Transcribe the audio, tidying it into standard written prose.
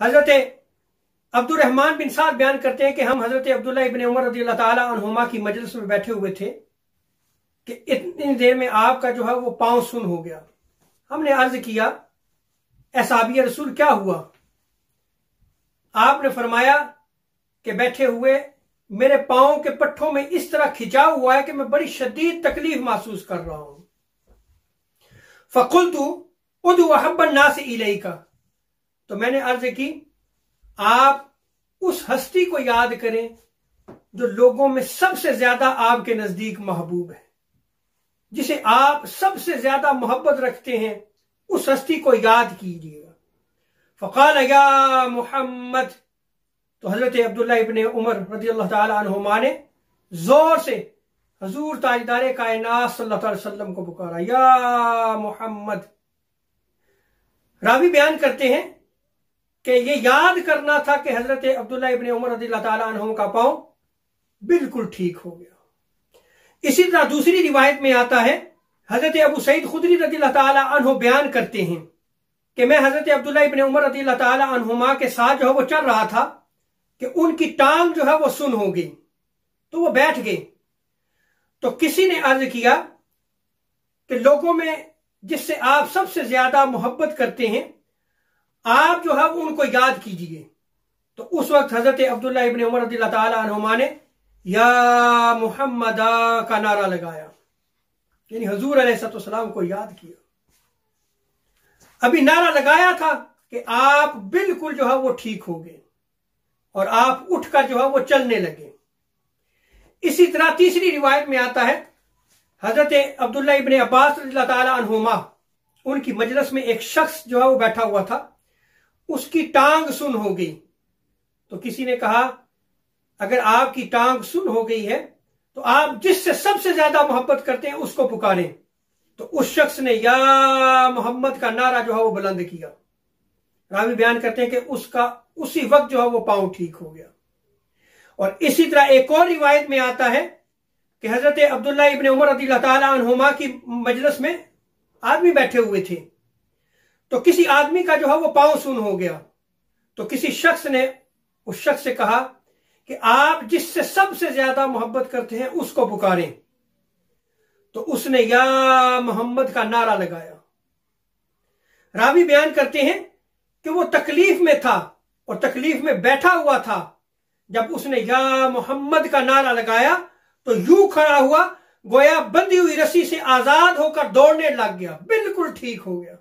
हजरत Abdurrahman बिन साद बयान करते हैं कि हम हजरत अब्दुल्लाह इब्न उमर रज़ियल्लाहु ताला अन्हुमा की मजलिस में बैठे हुए थे कि इतनी देर में आपका जो है वो पांव सुन हो गया। हमने अर्ज किया, ए साहबी रसूल क्या हुआ? आपने फरमाया कि बैठे हुए मेरे पांव के पट्टों में इस तरह खिंचाव हुआ है कि मैं बड़ी शदीद तकलीफ महसूस कर रहा हूं। फकुल्तु उदु अहब्बन नास इलैका, तो मैंने अर्ज की, आप उस हस्ती को याद करें जो लोगों में सबसे ज्यादा आपके नजदीक महबूब है, जिसे आप सबसे ज्यादा मोहब्बत रखते हैं, उस हस्ती को याद कीजिएगा। फ़क़ाल या मुहम्मद, तो हजरत अब्दुल्लाह इब्न उमर रज़ियल्लाहु ताला अन्हुमा ने जोर से हजूर ताजदार कायनात सल्लल्लाहु अलैहि वसल्लम को पुकारा, या मोहम्मद। रावी बयान करते हैं कि ये याद करना था कि हजरत अब्दुल्लाह इब्न उमर रज़ियल्लाहु ताला अन्हुमा का पांव बिल्कुल ठीक हो गया। इसी तरह दूसरी रिवायत में आता है, हजरत अबू सईद खुदरी रज़ियल्लाहु ताला अन्हु बयान करते हैं कि मैं हजरत अब्दुल्लाह इब्न उमर रज़ियल्लाहु ताला अन्हुमा के साथ जो है वो चल रहा था कि उनकी टांग जो है वो सुन हो गई, तो वो बैठ गए। तो किसी ने अर्ज किया कि लोगों में जिससे आप सबसे ज्यादा मोहब्बत करते हैं, आप जो है उनको याद कीजिए। तो उस वक्त हजरत अब्दुल्लाह इब्न उमर रज़ियल्लाहु ताला अन्हुमा ने या मुहम्मद का नारा लगाया, यानी हुजूर अलैहिस्सलाम को याद किया। अभी नारा लगाया था कि आप बिल्कुल जो है वो ठीक हो गए और आप उठकर जो है वो चलने लगे। इसी तरह तीसरी रिवायत में आता है, हजरत अब्दुल्लाह इब्न अब्बास रज़ियल्लाहु ताला अन्हुमा, उनकी मजलिस में एक शख्स जो है वो बैठा हुआ था, उसकी टांग सुन हो गई। तो किसी ने कहा, अगर आपकी टांग सुन हो गई है तो आप जिससे सबसे ज्यादा मोहब्बत करते हैं उसको पुकारें। तो उस शख्स ने या मोहम्मद का नारा जो है वो बुलंद किया। रावी बयान करते हैं कि उसका उसी वक्त जो है वो पांव ठीक हो गया। और इसी तरह एक और रिवायत में आता है कि हजरत अब्दुल्लाह इब्न उमर रज़ियल्लाहु ताला अन्हुमा की मजलिस में आदमी बैठे हुए थे, तो किसी आदमी का जो है वो पांव सुन हो गया। तो किसी शख्स ने उस शख्स से कहा कि आप जिससे सबसे ज्यादा मोहब्बत करते हैं उसको पुकारें। तो उसने या मोहम्मद का नारा लगाया। रावी बयान करते हैं कि वो तकलीफ में था और तकलीफ में बैठा हुआ था। जब उसने या मोहम्मद का नारा लगाया तो यूं खड़ा हुआ गोया बंधी हुई रस्सी से आजाद होकर दौड़ने लग गया, बिल्कुल ठीक हो गया।